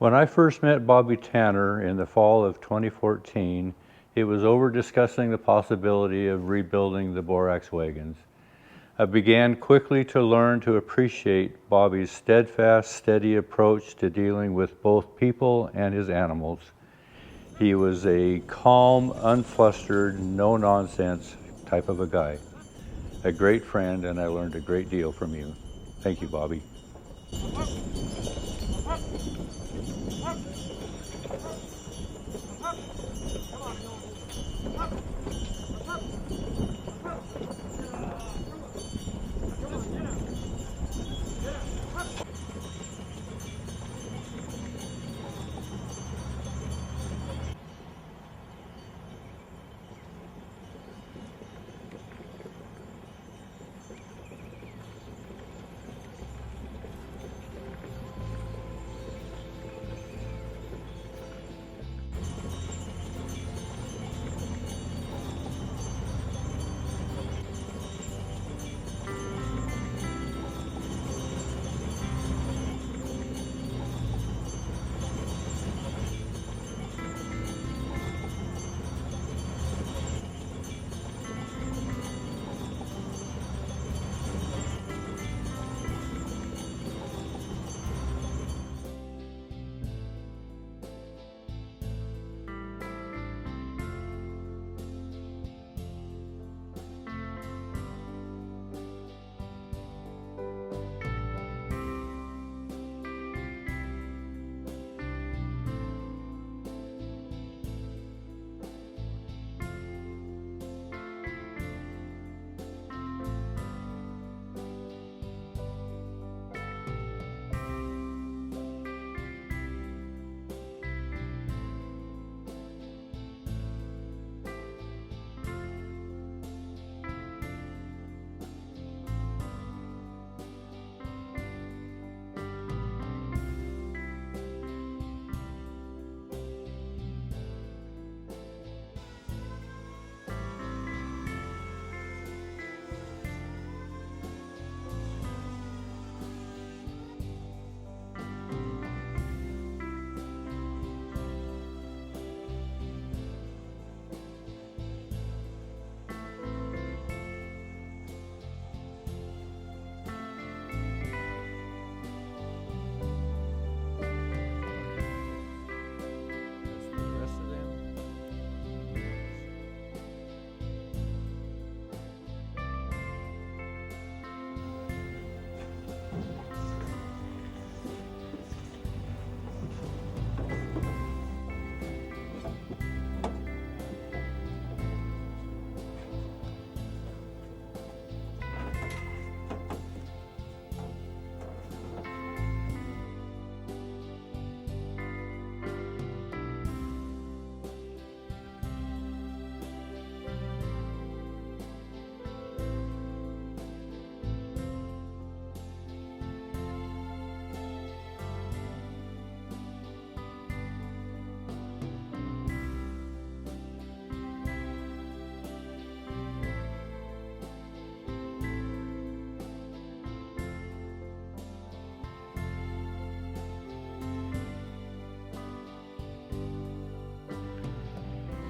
When I first met Bobby Tanner in the fall of 2014, it was over discussing the possibility of rebuilding the borax wagons. I began quickly to learn to appreciate Bobby's steadfast, steady approach to dealing with both people and his animals. He was a calm, unflustered, no-nonsense type of a guy. A great friend, and I learned a great deal from you. Thank you, Bobby.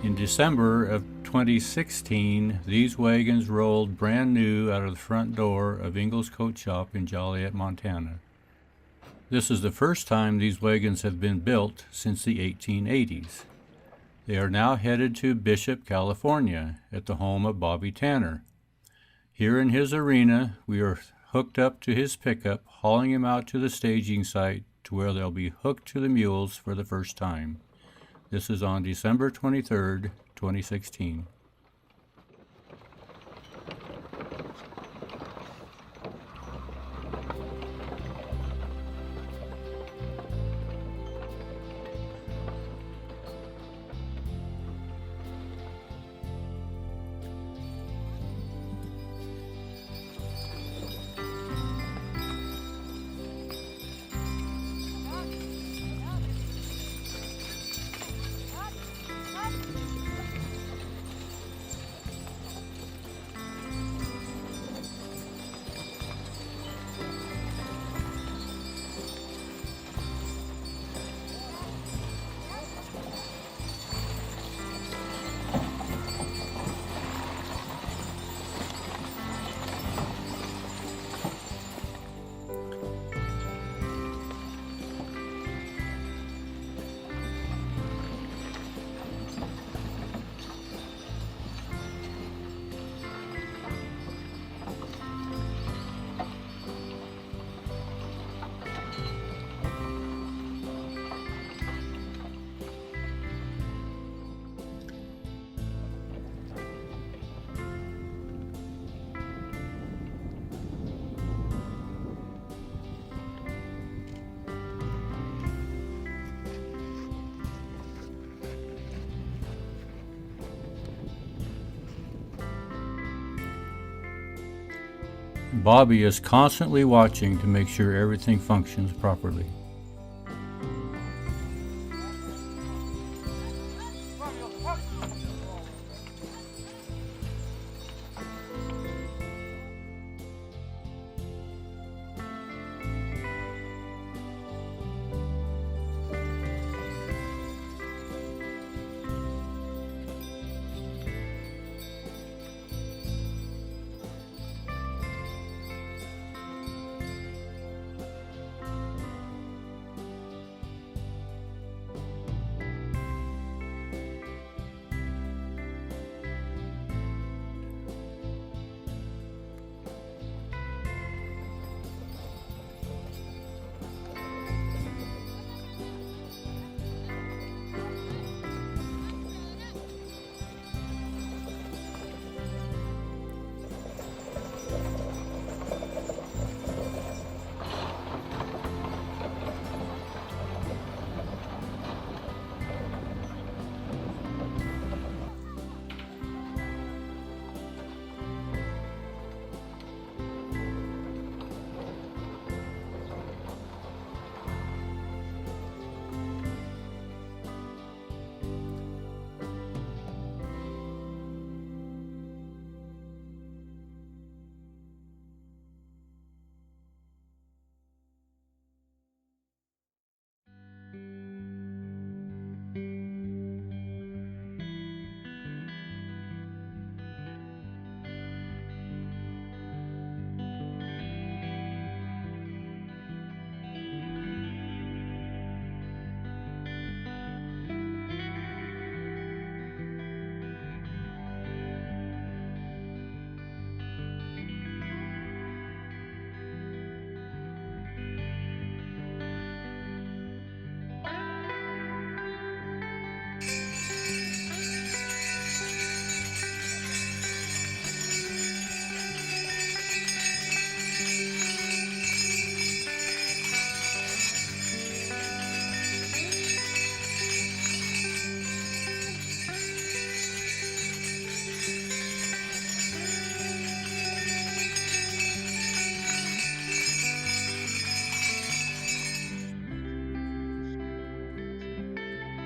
In December of 2016, these wagons rolled brand new out of the front door of Ingalls Coat Shop in Joliet, Montana. This is the first time these wagons have been built since the 1880s. They are now headed to Bishop, California, at the home of Bobby Tanner. Here in his arena, we are hooked up to his pickup, hauling him out to the staging site to where they'll be hooked to the mules for the first time. This is on December 23rd, 2016. Bobby is constantly watching to make sure everything functions properly.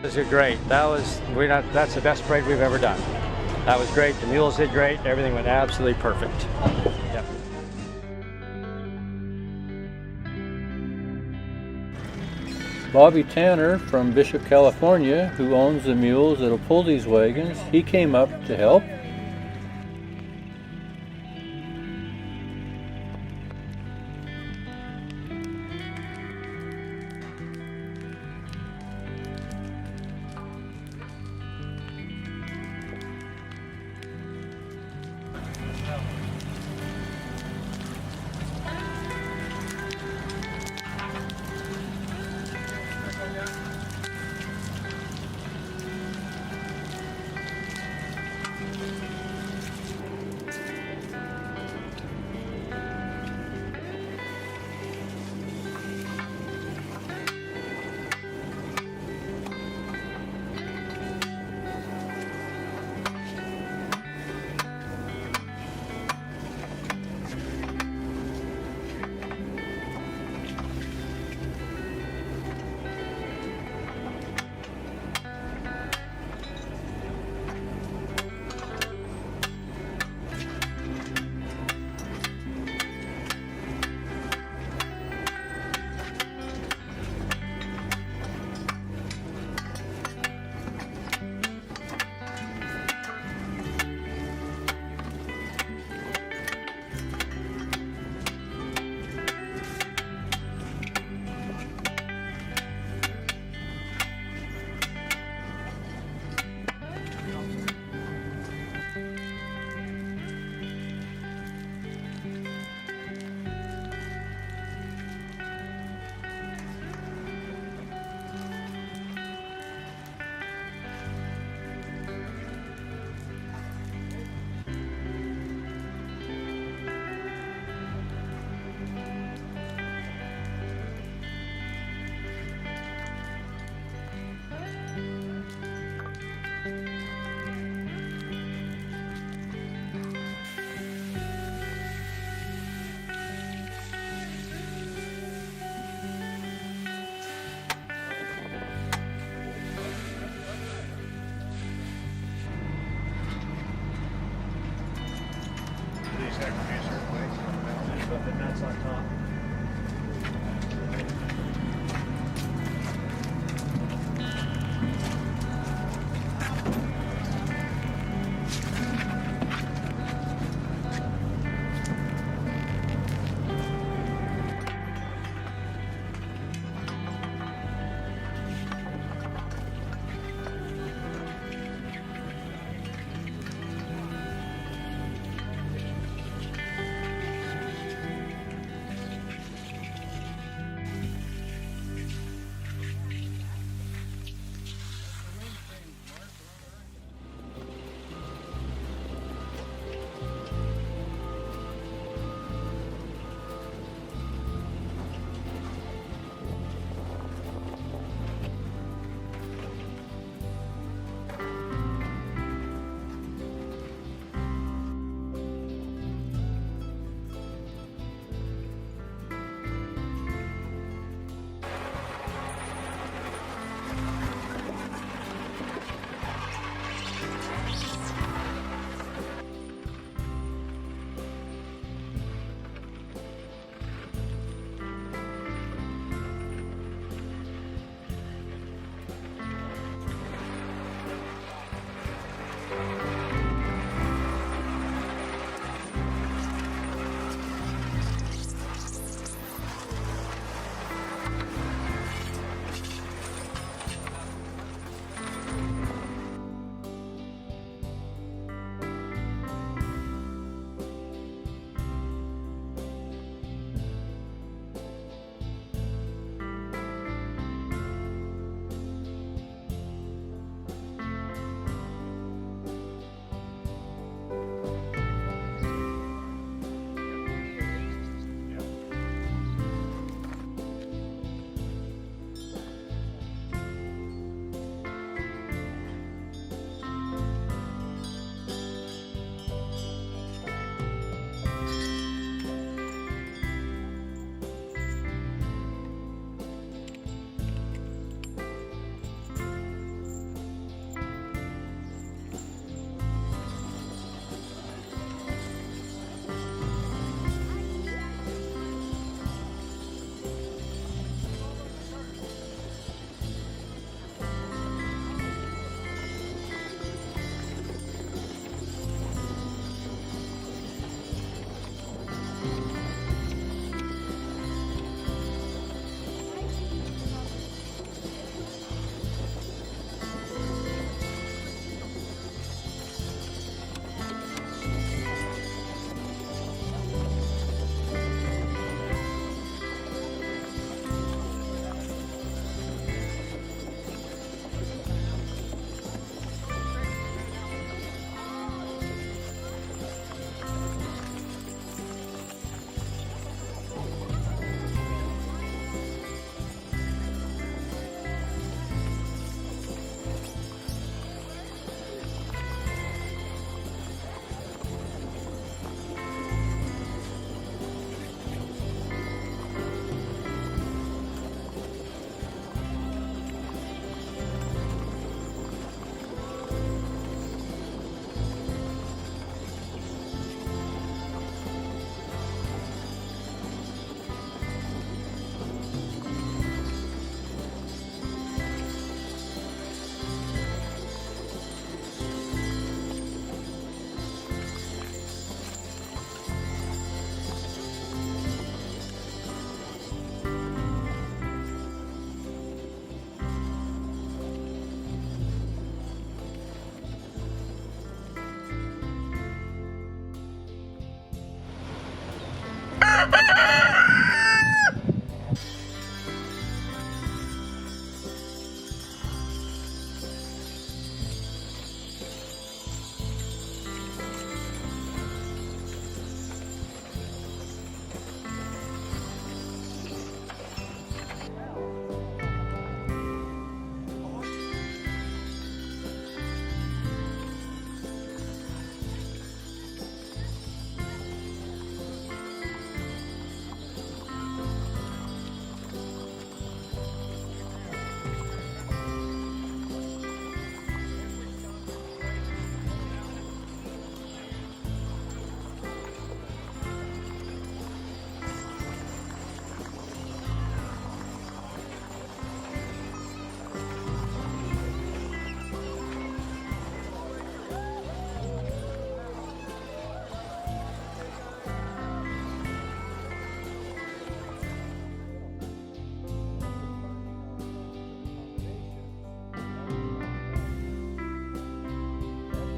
Those are great. That's the best parade we've ever done. That was great. The mules did great. Everything went absolutely perfect. Yep. Bobby Tanner from Bishop, California, who owns the mules that'll pull these wagons, he came up to help.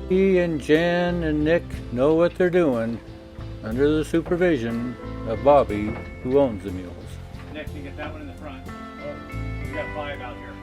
He and Jen and Nick know what they're doing under the supervision of Bobby, who owns the mules. Nick, you get that one in the front. Oh, we got 5 out here.